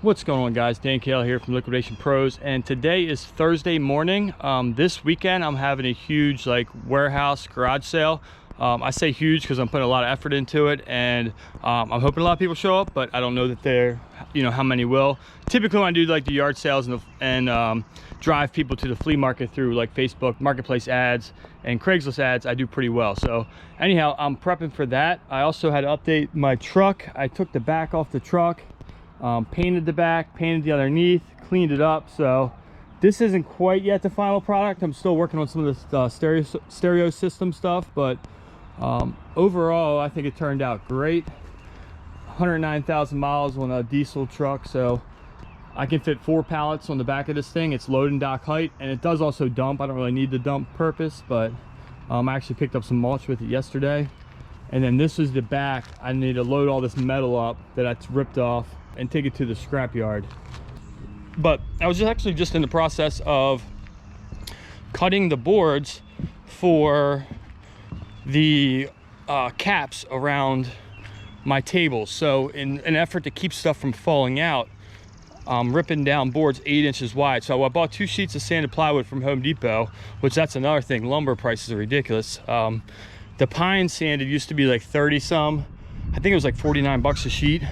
What's going on, guys? Dan Kale here from Liquidation Pros, and today is Thursday morning. This weekend I'm having a huge warehouse garage sale. I say huge because I'm putting a lot of effort into it, and I'm hoping a lot of people show up, but I don't know that they're, how many will. Typically when I do the yard sales and drive people to the flea market through Facebook Marketplace ads and Craigslist ads, I do pretty well. So anyhow, I'm prepping for that. I also had to update my truck. I took the back off the truck, painted the back, painted the underneath, cleaned it up. So this isn't quite yet the final product. I'm still working on some of the stereo system stuff, but overall I think it turned out great. 109,000 miles on a diesel truck, so I can fit 4 pallets on the back of this thing. It's load and dock height, and it does also dump. I don't really need the dump purpose, but I actually picked up some mulch with it yesterday. And then this is the back. I need to load all this metal up that I ripped off and take it to the scrap yard. But I was actually just in the process of cutting the boards for the caps around my tables. So in an effort to keep stuff from falling out, I'm ripping down boards 8 inches wide. So I bought 2 sheets of sanded plywood from Home Depot, which that's another thing. Lumber prices are ridiculous. The pine sanded used to be like 30 some. I think it was like 49 bucks a sheet.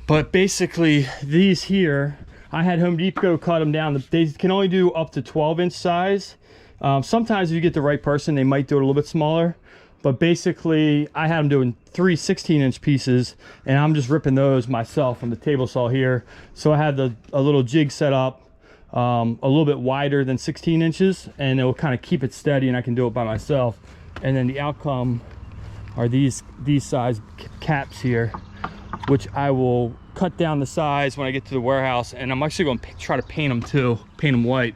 But basically these here, I had Home Depot cut them down. They can only do up to 12-inch size. Sometimes if you get the right person, they might do it a little bit smaller. But basically I had them doing 3 16-inch pieces, and I'm just ripping those myself from the table saw here. So I had a little jig set up a little bit wider than 16 inches, and it will kind of keep it steady, and I can do it by myself. And then the outcome are these size caps here, which I will cut down the size when I get to the warehouse, and I'm actually going to try to paint them too, paint them white.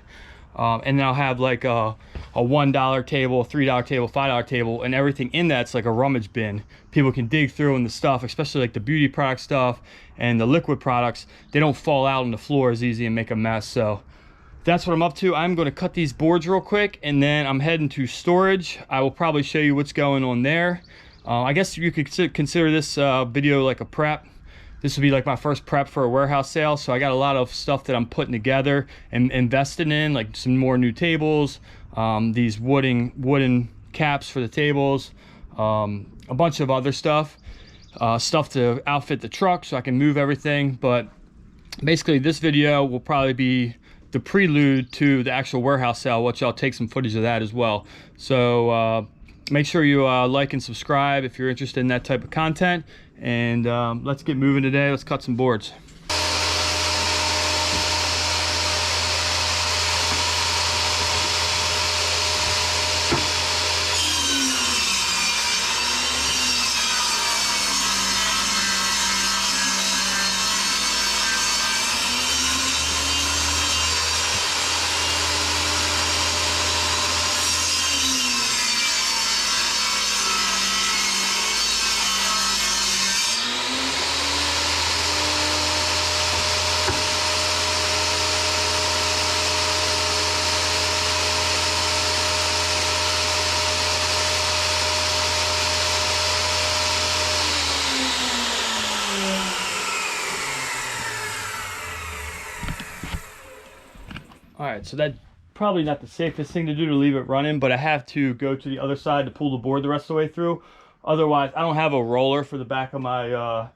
And then I'll have like a $1 table, $3 table, $5 table, and everything in that's like a rummage bin. People can dig through, and the stuff, especially like the beauty product stuff and the liquid products, they don't fall out on the floor as easy and make a mess. So that's what I'm up to. I'm going to cut these boards real quick, and then I'm heading to storage. I will probably show you what's going on there. I guess you could consider this video like a prep. This will be like my first prep for a warehouse sale. So I got a lot of stuff that I'm putting together and investing in, like some more new tables, these wooden caps for the tables, a bunch of other stuff to outfit the truck so I can move everything. But basically this video will probably be the prelude to the actual warehouse sale, which I'll take some footage of that as well. So make sure you like and subscribe if you're interested in that type of content. And let's get moving today. Let's cut some boards. All right, so that's probably not the safest thing to do, to leave it running, but I have to go to the other side to pull the board the rest of the way through. Otherwise, I don't have a roller for the back of my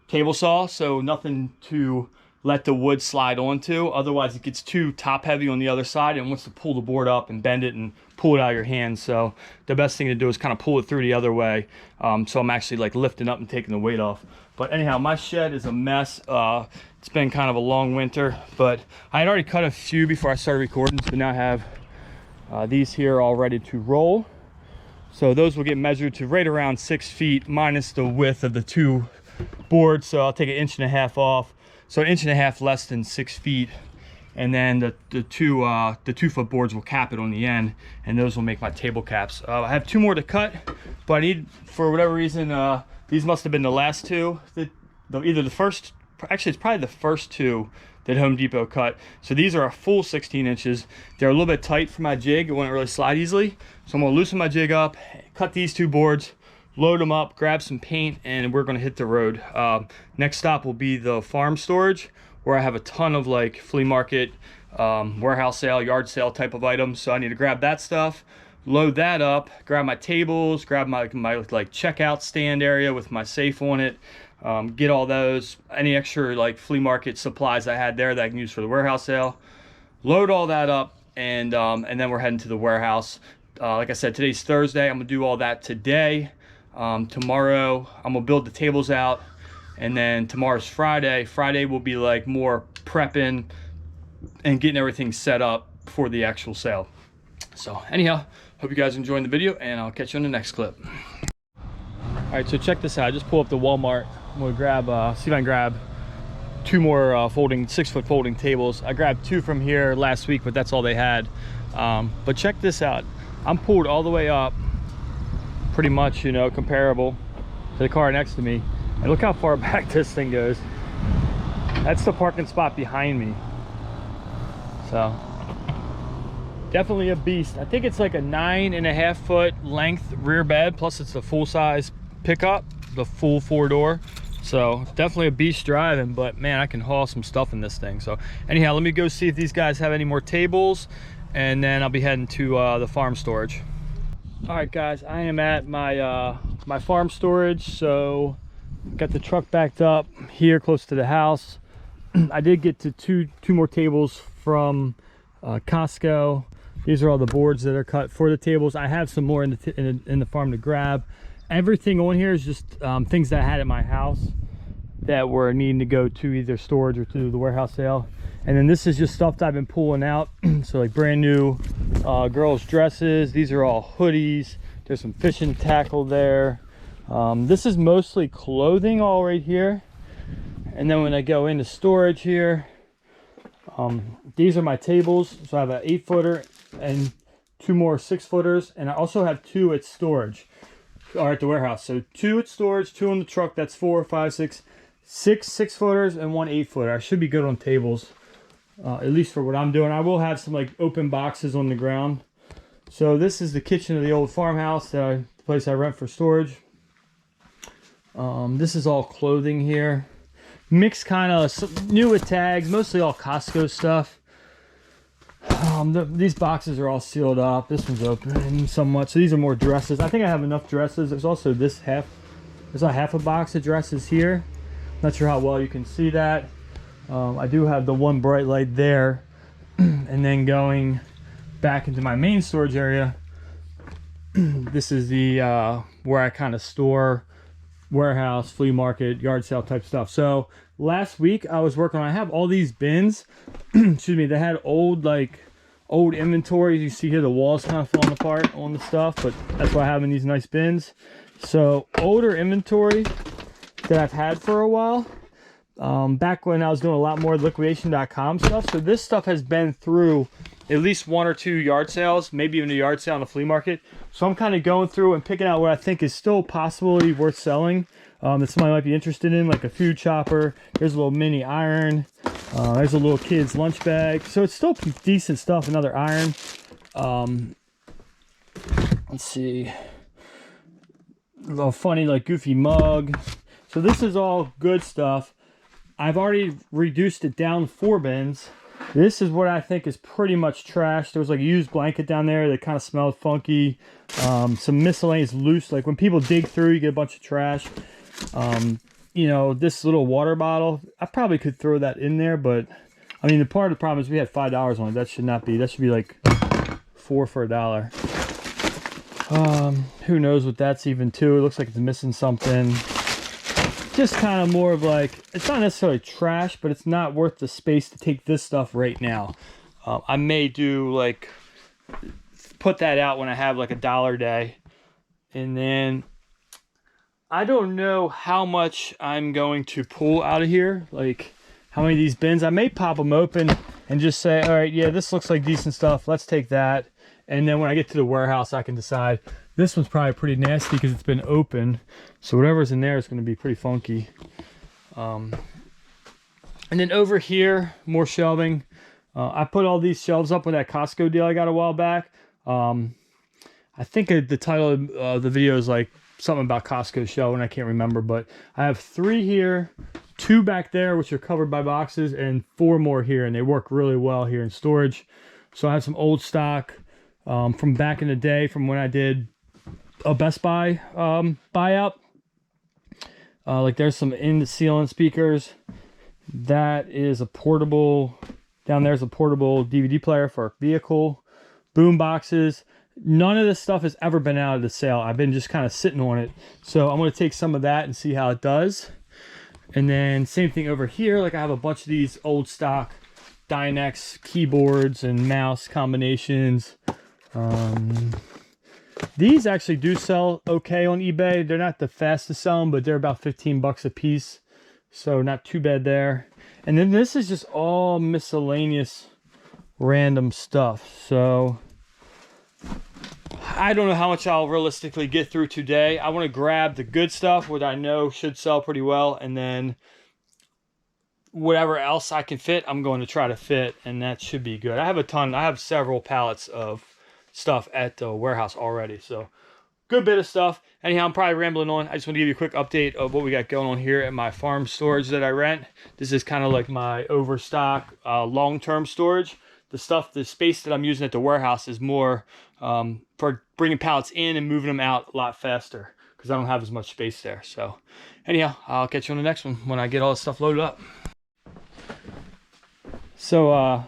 table saw, so nothing to let the wood slide onto. Otherwise, it gets too top heavy on the other side and wants to pull the board up and bend it and pull it out of your hand. So the best thing to do is kind of pull it through the other way. So I'm actually like lifting up and taking the weight off. But anyhow, my shed is a mess. It's been kind of a long winter, but I had already cut a few before I started recording. So now I have these here all ready to roll. So those will get measured to right around 6 feet minus the width of the 2 boards. So I'll take 1.5 inches off. So 1.5 inches less than 6 feet. And then the 2 foot boards will cap it on the end, and those will make my table caps. I have 2 more to cut, but I need, for whatever reason, these must have been the last 2. Either the first, actually it's probably the first 2 that Home Depot cut. So these are a full 16 inches. They're a little bit tight for my jig. It wouldn't really slide easily. So I'm gonna loosen my jig up, cut these 2 boards, load them up, grab some paint, and we're gonna hit the road. Next stop will be the farm storage, where I have a ton of like flea market, warehouse sale, yard sale type of items. So I need to grab that stuff, load that up, grab my tables, grab my like checkout stand area with my safe on it, get all those, any extra like flea market supplies I had there that I can use for the warehouse sale, load all that up, and then we're heading to the warehouse. Like I said, today's Thursday. I'm gonna do all that today. Tomorrow I'm gonna build the tables out, and then tomorrow's Friday. Friday will be like more prepping and getting everything set up for the actual sale. So anyhow, hope you guys are enjoying the video, and I'll catch you on the next clip. All right, so check this out. I just pulled up to Walmart. I'm gonna grab, see if I can grab 2 more 6-foot folding tables. I grabbed 2 from here last week, but that's all they had. But check this out. I'm pulled all the way up, pretty much, you know, comparable to the car next to me. And look how far back this thing goes. That's the parking spot behind me. So definitely a beast. I think it's like a 9.5 foot length rear bed, plus it's a full size pickup, the full 4-door. So definitely a beast driving, but man, I can haul some stuff in this thing. So anyhow, let me go see if these guys have any more tables, and then I'll be heading to the farm storage. All right guys, I am at my my farm storage. So got the truck backed up here close to the house. I did get to two more tables from Costco. These are all the boards that are cut for the tables. I have some more in the farm to grab. Everything on here is just things that I had at my house that were needing to go to either storage or to the warehouse sale. And then this is just stuff that I've been pulling out. So like brand new girls' dresses. These are all hoodies. There's some fishing tackle there. This is mostly clothing all right here. And then when I go into storage here, these are my tables. So I have an 8-footer and 2 more 6-footers. And I also have 2 at storage, or at the warehouse. So 2 at storage, 2 on the truck. That's 4, 5, 6, 6 6-footers and 1 8-footer. I should be good on tables, at least for what I'm doing. I will have some like open boxes on the ground. So this is the kitchen of the old farmhouse, the place I rent for storage. This is all clothing here. Mixed kind of new with tags, mostly all Costco stuff. These boxes are all sealed up. This one's open somewhat. So these are more dresses. I think I have enough dresses. There's also this there's a half a box of dresses here. Not sure how well you can see that. I do have the one bright light there. And then going back into my main storage area, this is the where I kind of store warehouse, flea market, yard sale type stuff. So last week I was working on, I have all these bins excuse me, they had old inventory. You see here the walls kind of falling apart on the stuff, but that's why I have in these nice bins. So older inventory that I've had for a while, back when I was doing a lot more liquidation.com stuff. So this stuff has been through at least 1 or 2 yard sales, maybe even a yard sale on the flea market. So I'm kind of going through and picking out what I think is still possibly worth selling, that somebody might be interested in, like a food chopper. There's a little mini iron. There's a little kid's lunch bag. So it's still decent stuff. Another iron. Let's see. A little funny, like goofy mug. So this is all good stuff. I've already reduced it down 4 bins. This is what I think is pretty much trash. There was like a used blanket down there that kind of smelled funky. Some miscellaneous loose, like when people dig through, you get a bunch of trash. You know, this little water bottle, I probably could throw that in there, but I mean, the part of the problem is we had $5 on it. That should not be, that should be like 4 for $1. Who knows what that's even to. It looks like it's missing something. Just kind of more of like, it's not necessarily trash, but it's not worth the space to take this stuff right now. I may do like, put that out when I have like a $1 day. And then I don't know how much I'm going to pull out of here, like how many of these bins. I may pop them open and just say, all right, yeah, this looks like decent stuff. Let's take that. And then when I get to the warehouse, I can decide. This one's probably pretty nasty because it's been open. So whatever's in there is going to be pretty funky. And then over here, more shelving. I put all these shelves up with that Costco deal I got a while back. I think the title of the video is like something about Costco show and I can't remember, but I have 3 here, 2 back there which are covered by boxes, and 4 more here, and they work really well here in storage. So I have some old stock from back in the day, from when I did a Best Buy buyout. Like there's some in the ceiling speakers. That is a portable, down there's a portable DVD player for a vehicle. Boom boxes. None of this stuff has ever been out of the sale. I've been just kind of sitting on it. So I'm going to take some of that and see how it does. And then same thing over here. Like I have a bunch of these old stock Dynex keyboards and mouse combinations. These actually do sell okay on eBay. They're not the fastest selling, but they're about 15 bucks a piece. So not too bad there. And then this is just all miscellaneous random stuff. So I don't know how much I'll realistically get through today. I want to grab the good stuff, what I know should sell pretty well, and then whatever else I can fit, I'm going to try to fit, and that should be good. I have a ton. I have several pallets of stuff at the warehouse already, so good bit of stuff. Anyhow, I'm probably rambling on. I just want to give you a quick update of what we got going on here at my farm storage that I rent. This is kind of like my overstock long-term storage. The space that I'm using at the warehouse is more for bringing pallets in and moving them out a lot faster, because I don't have as much space there. So anyhow, I'll catch you on the next one when I get all this stuff loaded up. So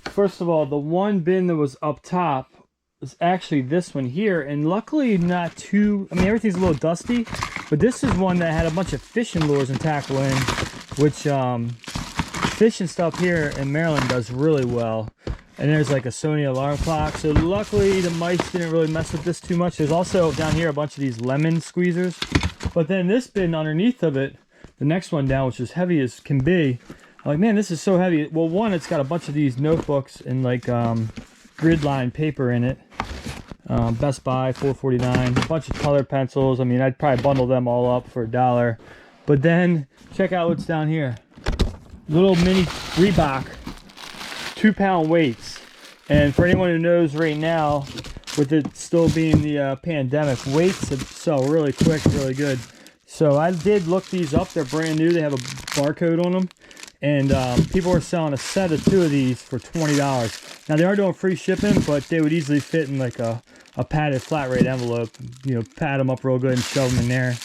first of all, the one bin that was up top is actually this one here, and luckily not too, I mean, everything's a little dusty, but this is one that had a bunch of fishing lures and tackle in, which fishing stuff here in Maryland does really well. And there's like a Sony alarm clock, so luckily the mice didn't really mess with this too much. There's also down here a bunch of these lemon squeezers, but then this bin underneath of it, the next one down, which is heavy as can be, I'm like, man, this is so heavy. Well, one, it's got a bunch of these notebooks and like grid line paper in it. Best Buy, $4.49. A bunch of colored pencils. I mean, I'd probably bundle them all up for $1. But then check out what's down here. Little mini Reebok 2-pound weights. And for anyone who knows right now, with it still being the pandemic, weights sell really quick, really good. So I did look these up. They're brand new. They have a barcode on them. And people are selling a set of 2 of these for $20. Now they are doing free shipping, but they would easily fit in like a padded flat rate envelope. You know, pad them up real good and shove them in there.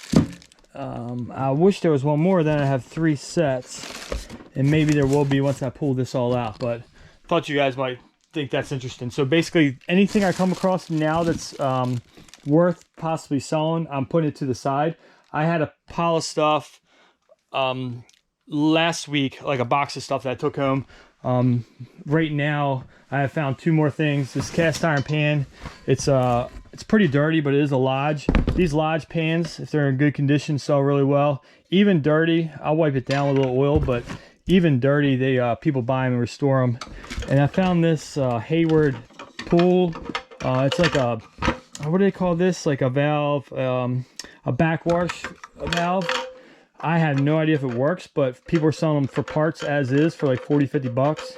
I wish there was one more. Then I have 3 sets, and maybe there will be once I pull this all out. But thought you guys might think that's interesting. So basically, anything I come across now that's worth possibly selling, I'm putting it to the side. I had a pile of stuff last week, like a box of stuff that I took home. Right now I have found 2 more things. This cast iron pan, it's pretty dirty, but it is a Lodge. These Lodge pans, if they're in good condition, sell really well. Even dirty, I'll wipe it down with a little oil, but even dirty, they people buy them and restore them. And I found this Hayward pool. It's like a, what do they call this, like a valve, a backwash valve. I have no idea if it works, but people are selling them for parts as is for like 40-50 bucks.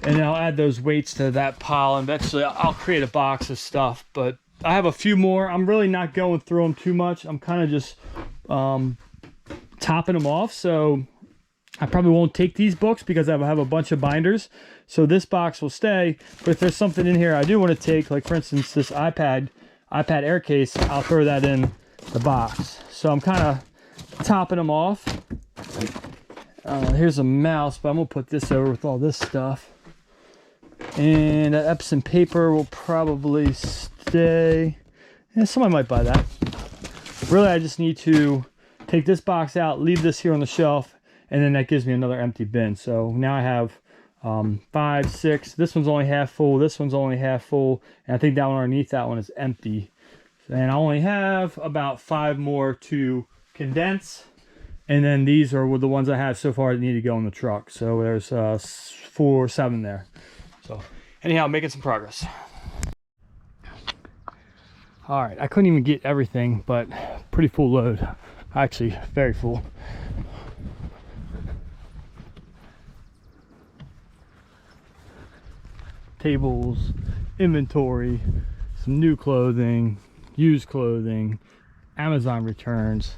And I'll add those weights to that pile, and eventually I'll create a box of stuff. But I have a few more. I'm really not going through them too much. I'm kind of just topping them off. So I probably won't take these books because I have a bunch of binders. So this box will stay. But if there's something in here I do want to take, like for instance this iPad Air case, I'll throw that in the box. So I'm kind of topping them off. Here's a mouse, but I'm gonna put this over with all this stuff. And that Epson paper will probably stay. Yeah, somebody might buy that. Really, I just need to take this box out, leave this here on the shelf, and then that gives me another empty bin. So now I have 5, 6. This one's only half full. This one's only half full. And I think that one underneath that one is empty. And I only have about 5 more to condense. And then these are the ones I have so far that need to go in the truck. So there's 4 or 7 there. So anyhow, making some progress. All right, I couldn't even get everything, but pretty full load. Actually, very full. Tables, inventory, some new clothing, used clothing, Amazon returns,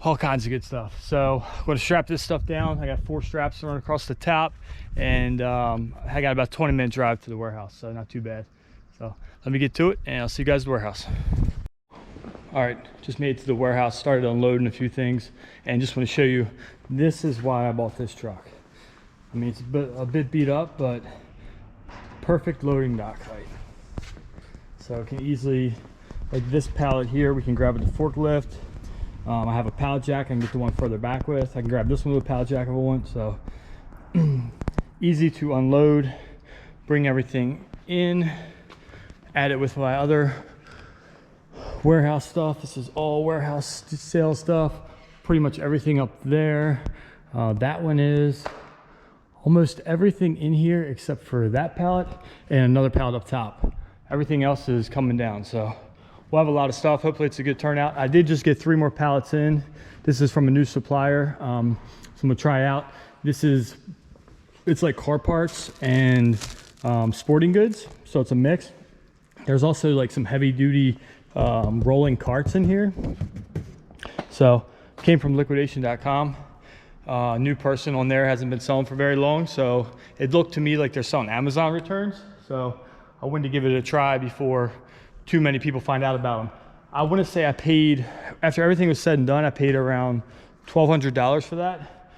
all kinds of good stuff. So I'm going to strap this stuff down. I got 4 straps running across the top, and I got about 20-minute drive to the warehouse, so not too bad. So let me get to it, and I'll see you guys at the warehouse. All right, just made it to the warehouse, started unloading a few things, and just want to show you, this is why I bought this truck. I mean, it's a bit beat up, but perfect loading dock height. So it can easily, like this pallet here, we can grab it with the forklift. I have a pallet jack I can get the one further back with. I can grab this one with a pallet jack if I want. So easy to unload, bring everything in, add it with my other warehouse stuff. This is all warehouse sale stuff. Pretty much everything up there. That one is almost everything in here except for that pallet and another pallet up top. Everything else is coming down, so we'll have a lot of stuff. Hopefully it's a good turnout. I did just get 3 more pallets in. This is from a new supplier, so I'm gonna try out. It's like car parts and sporting goods, so it's a mix. There's also like some heavy duty rolling carts in here. So came from liquidation.com. New person on there, hasn't been selling for very long, so it looked to me like they're selling Amazon returns. So I wanted to give it a try before too many people find out about them. I want to say I paid, after everything was said and done, I paid around $1,200 for that.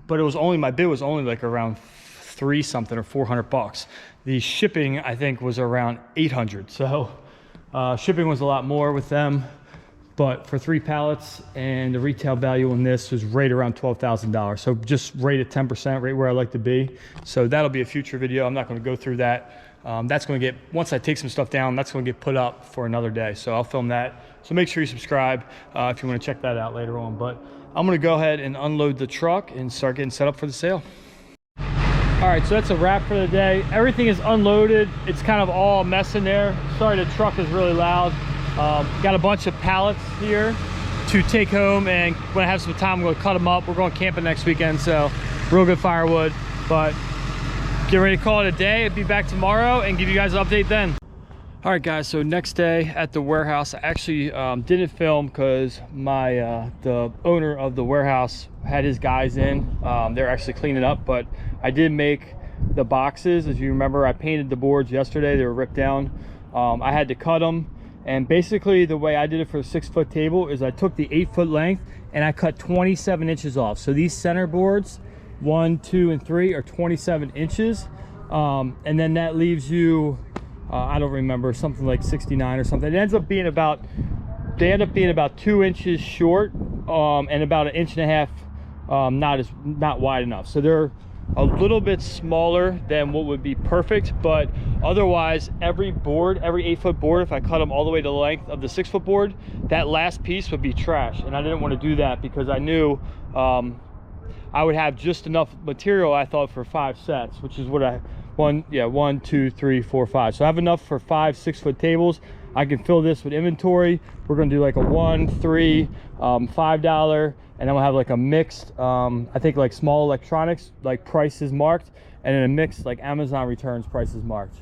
But it was only, my bid was only like around 3 something or 400 bucks. The shipping I think was around 800. So shipping was a lot more with them, but for 3 pallets, and the retail value on this was right around $12,000. So just right at 10%, right where I like to be. So that'll be a future video. I'm not going to go through that. That's going to get, once I take some stuff down, that's going to get put up for another day. So I'll film that. So make sure you subscribe if you want to check that out later on. But I'm going to go ahead and unload the truck and start getting set up for the sale. All right, so that's a wrap for the day. Everything is unloaded. It's kind of all a mess in there. Sorry, the truck is really loud. Got a bunch of pallets here to take home, and when I have some time, I'm going to cut them up. We're going camping next weekend, so real good firewood. But get ready to call it a day. I'll be back tomorrow and give you guys an update then. All right, guys, so next day at the warehouse, I actually didn't film because the owner of the warehouse had his guys in. They're actually cleaning up, but I did make the boxes. As you remember, I painted the boards yesterday. They were ripped down. I had to cut them. And basically the way I did it for a 6-foot table is I took the 8-foot length and I cut 27 inches off. So these center boards, 1, 2, and 3 are 27 inches. And then that leaves you, I don't remember, something like 69 or something. It ends up being about, they end up being about 2 inches short and about 1.5 inches not wide enough. So they're a little bit smaller than what would be perfect, but otherwise every board, every 8-foot board, if I cut them all the way to the length of the 6-foot board, that last piece would be trash. And I didn't want to do that because I knew I would have just enough material, I thought, for 5 sets, which is what I, 1, 2, 3, 4, 5. So I have enough for 5 6-foot tables. I can fill this with inventory. We're going to do like a $1, $3, $5, and then we'll have like a mixed, I think like small electronics, like prices marked, and then a mixed like Amazon returns prices marked.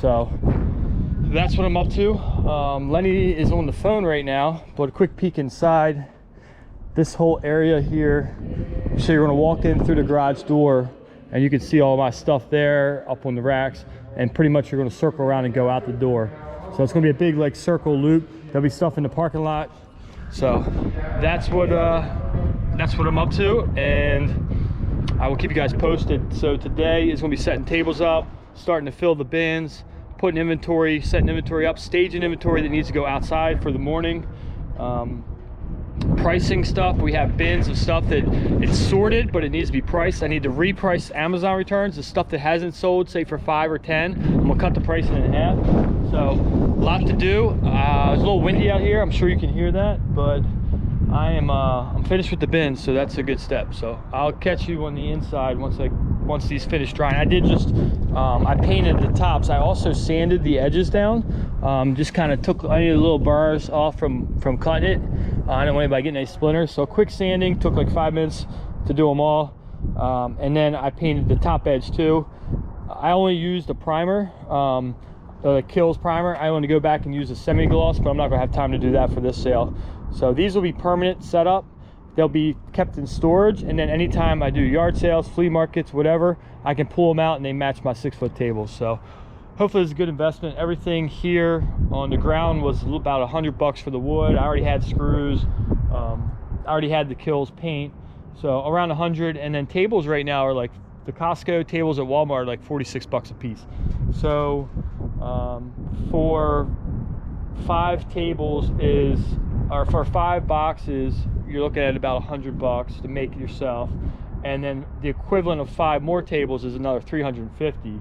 So that's what I'm up to. Lenny is on the phone right now, but a quick peek inside this whole area here. So you're going to walk in through the garage door and you can see all my stuff there up on the racks, and pretty much you're going to circle around and go out the door. So it's going to be a big like circle loop. There'll be stuff in the parking lot. So that's what I'm up to, and I will keep you guys posted. So today is going to be setting tables up, starting to fill the bins, putting inventory, setting inventory up, staging inventory that needs to go outside for the morning. Pricing stuff. We have bins of stuff that it's sorted, but it needs to be priced. I need to reprice Amazon returns, the stuff that hasn't sold, say for 5 or 10. I'm gonna cut the pricing in half. So a lot to do. It's a little windy out here. I'm sure you can hear that, but I'm finished with the bins, so that's a good step. So I'll catch you on the inside once these finish drying. I did just I painted the tops. I also sanded the edges down. Just kind of took any little bars off from cutting it. I didn't want anybody getting any splinters, so quick sanding, took like 5 minutes to do them all. And then I painted the top edge too. I only used a primer. the Kills primer. I want to go back and use a semi-gloss, but I'm not gonna have time to do that for this sale. So these will be permanent setup. They'll be kept in storage, and then anytime I do yard sales, flea markets, whatever, I can pull them out and they match my 6-foot tables. So hopefully it's a good investment. Everything here on the ground was about $100 for the wood. I already had screws. I already had the Kills paint, so around 100. And then tables right now are like, the Costco tables at Walmart are like $46 a piece. So for 5 tables or for 5 boxes, you're looking at about $100 to make it yourself, and then the equivalent of 5 more tables is another $350.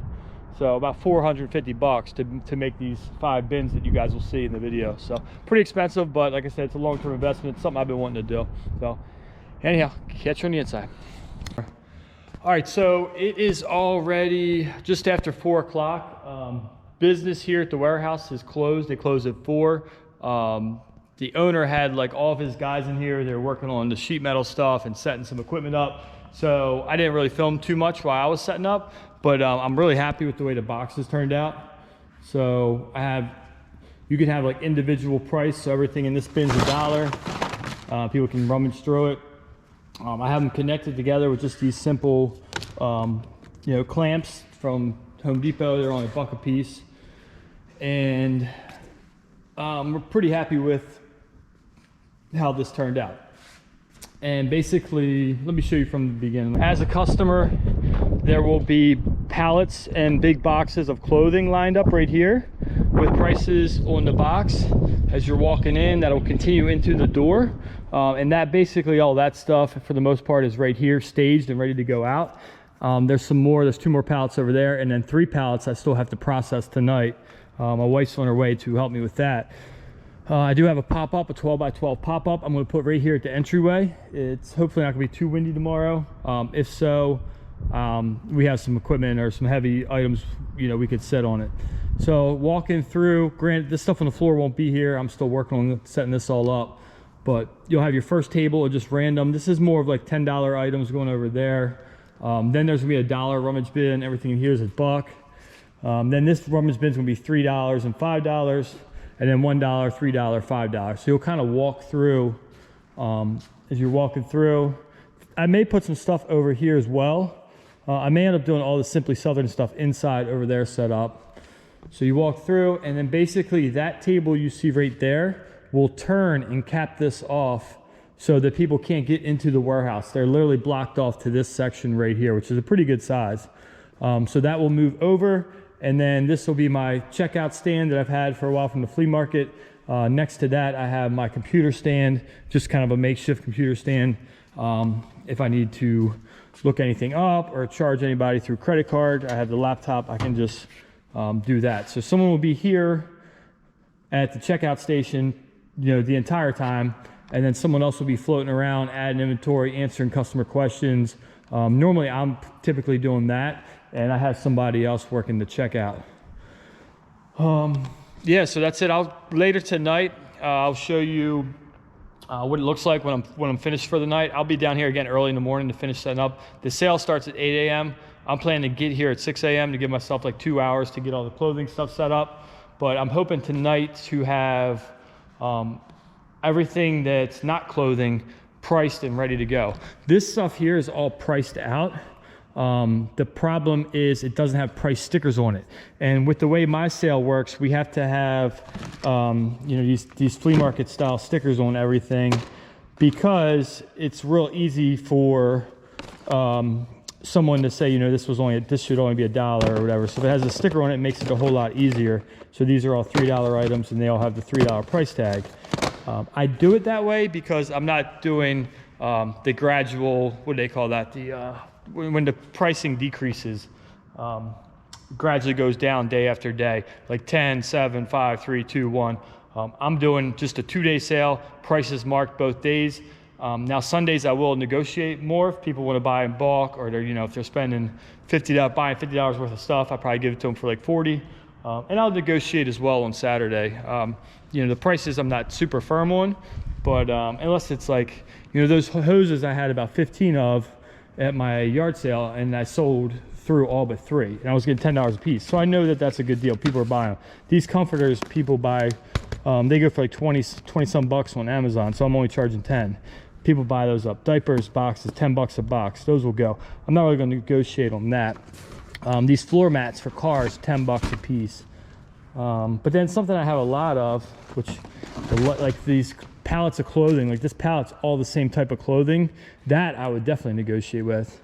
So about $450 to make these 5 bins that you guys will see in the video. So pretty expensive, but like I said, it's a long-term investment. It's something I've been wanting to do. So anyhow, catch you on the inside. All right, so it is already just after 4 o'clock. Business here at the warehouse is closed. They closed at 4. The owner had like all of his guys in here. They were working on the sheet metal stuff and setting some equipment up. So I didn't really film too much while I was setting up, but I'm really happy with the way the boxes turned out. So you can have like individual price. So everything in this bin's $1. People can rummage through it. I have them connected together with just these simple, clamps from Home Depot. They're only $1 a piece. And we're pretty happy with how this turned out. And basically, let me show you from the beginning. As a customer, there will be pallets and big boxes of clothing lined up right here with prices on the box as you're walking in. That'll continue into the door. And that basically, all that stuff for the most part is right here, staged and ready to go out. There's 2 more pallets over there, and then 3 pallets I still have to process tonight. My wife's on her way to help me with that. I do have a pop-up, a 12 by 12 pop-up I'm going to put right here at the entryway. It's hopefully not going to be too windy tomorrow. If so, we have some equipment or some heavy items, we could sit on it. So walking through, granted this stuff on the floor won't be here. I'm still working on setting this all up, but you'll have your first table or just random. This is more of like $10 items going over there. Then there's gonna be a $1 rummage bin. Everything in here is $1. Then this rummage bin is gonna be $3 and $5, and then $1, $3, $5. So you'll kind of walk through as you're walking through. I may put some stuff over here as well. I may end up doing all the Simply Southern stuff inside over there set up. So you walk through, and then basically that table you see right there will turn and cap this off so that people can't get into the warehouse. They're literally blocked off to this section right here, which is a pretty good size. So that will move over, and then this will be my checkout stand that I've had for a while from the flea market. Next to that, I have my computer stand, just kind of a makeshift computer stand. If I need to look anything up or charge anybody through credit card, I have the laptop, I can just do that. So someone will be here at the checkout station, the entire time, and then someone else will be floating around, adding inventory, answering customer questions. Normally I'm typically doing that, and I have somebody else working the checkout. Yeah, so that's it. Later tonight, I'll show you what it looks like when I'm finished for the night. I'll be down here again early in the morning to finish setting up. The sale starts at 8 a.m. I'm planning to get here at 6 a.m. to give myself like 2 hours to get all the clothing stuff set up. But I'm hoping tonight to have everything that's not clothing priced and ready to go. This stuff here is all priced out. The problem is it doesn't have price stickers on it. And with the way my sale works, we have to have these flea market style stickers on everything, because it's real easy for someone to say, this should only be $1 or whatever. So if it has a sticker on it, it makes it a whole lot easier. So these are all $3 items, and they all have the $3 price tag. I do it that way because I'm not doing the gradual, what do they call that? When the pricing decreases, gradually goes down day after day, like 10, 7, 5, 3, 2, 1. I'm doing just a 2-day sale, prices marked both days. Now Sundays I will negotiate more if people want to buy in bulk, or they're, if they're spending buying $50 worth of stuff, I probably give it to them for like 40. And I'll negotiate as well on Saturday. The prices I'm not super firm on, but unless it's like, those hoses I had about 15 of, at my yard sale, and I sold through all but 3, and I was getting $10 a piece. So I know that that's a good deal. People are buying them. These comforters, people buy, they go for like 20 some bucks on Amazon, so I'm only charging 10. People buy those up. Diapers, boxes, 10 bucks a box. Those will go. I'm not really going to negotiate on that. These floor mats for cars, 10 bucks a piece. But then something I have a lot of, which like these pallets of clothing, like this pallet's all the same type of clothing, that I would definitely negotiate with.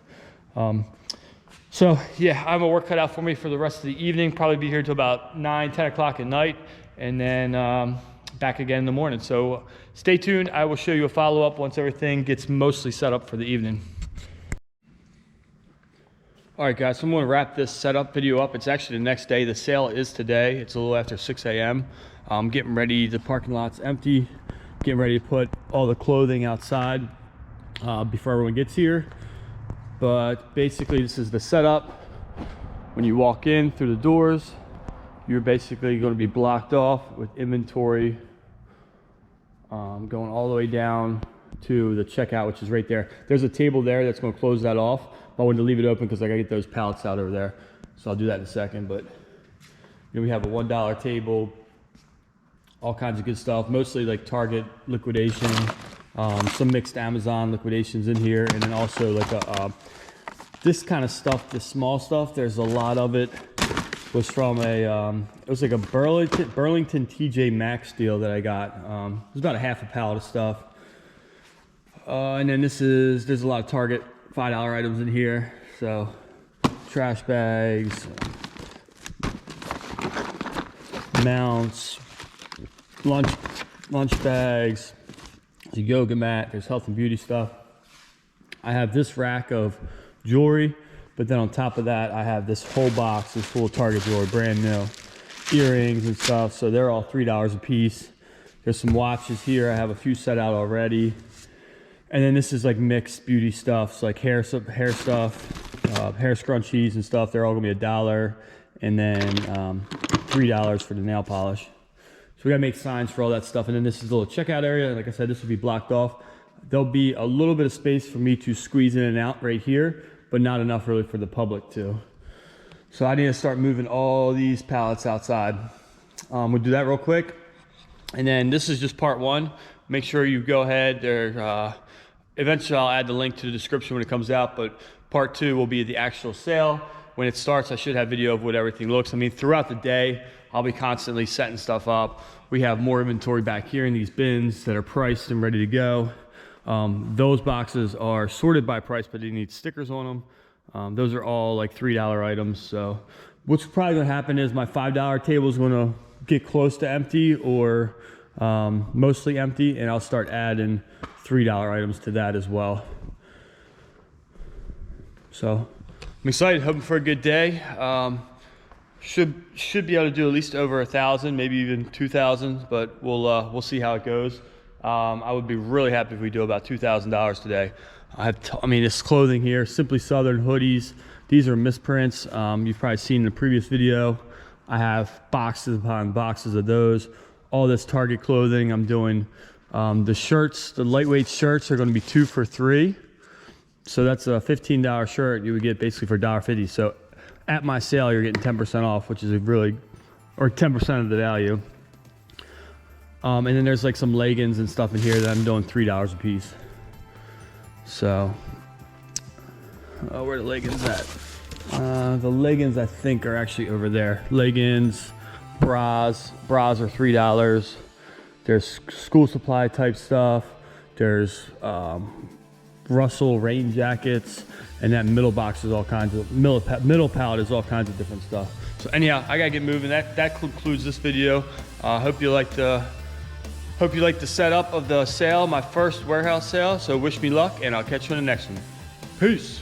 So yeah, I have a work cut out for me for the rest of the evening. Probably be here till about 9, 10 o'clock at night, and then back again in the morning. So stay tuned. I will show you a follow-up once everything gets mostly set up for the evening. All right, guys, so I'm going to wrap this setup video up. It's actually the next day. The sale is today. It's a little after 6 a.m. I'm getting ready. The parking lot's empty. Getting ready to put all the clothing outside before everyone gets here. But basically, this is the setup. When you walk in through the doors, you're basically going to be blocked off with inventory going all the way down to the checkout, which is right there. There's a table there that's going to close that off. I wanted to leave it open because I got to get those pallets out over there. So I'll do that in a second. But we have a $1 table, all kinds of good stuff, mostly like Target liquidation, some mixed Amazon liquidations in here, and then also like this kind of stuff, this small stuff, there's a lot of it. Was from a, it was like a Burlington TJ Maxx deal that I got. It was about a half a pallet of stuff. And then there's a lot of Target $5 items in here. So trash bags, mounts, lunch bags, the yoga mat, there's health and beauty stuff. I have this rack of jewelry, but then on top of that, I have this whole box is full of Target jewelry, brand new. Earrings and stuff, so they're all $3 a piece. There's some watches here. I have a few set out already. And then this is like mixed beauty stuff, so like hair stuff, hair scrunchies and stuff. They're all gonna be $1, and then $3 for the nail polish. So we gotta make signs for all that stuff. And then this is a little checkout area. Like I said, this will be blocked off. There'll be a little bit of space for me to squeeze in and out right here, but not enough really for the public too. So I need to start moving all these pallets outside. We'll do that real quick. And then this is just part 1. Make sure you go ahead there. Eventually I'll add the link to the description when it comes out, but part 2 will be the actual sale. When it starts, I should have video of what everything looks. I mean, throughout the day, I'll be constantly setting stuff up. We have more inventory back here in these bins that are priced and ready to go. Those boxes are sorted by price, but they need stickers on them. Those are all like $3 items. So what's probably gonna happen is my $5 table is gonna get close to empty or mostly empty, and I'll start adding $3 items to that as well. So I'm excited, hoping for a good day. Should be able to do at least over 1,000, maybe even 2,000, but we'll see how it goes. I would be really happy if we do about $2,000 today. I mean, this clothing here, Simply Southern hoodies. These are misprints. You've probably seen in the previous video. I have boxes upon boxes of those. All this Target clothing. I'm doing the shirts. The lightweight shirts are going to be 2 for $3. So that's a $15 shirt you would get basically for $1.50. So at my sale, you're getting 10% off, which is a really, or 10% of the value. And then there's like some leggings and stuff in here that I'm doing $3 a piece. So, where are the leggings at? The leggings I think are actually over there. Leggings, bras are $3. There's school supply type stuff. There's Russell rain jackets, and that middle box is all kinds of middle pallet is all kinds of different stuff. So anyhow, I gotta get moving. That concludes this video. Hope you liked the setup of the sale, my first warehouse sale. So wish me luck, and I'll catch you in the next one. Peace.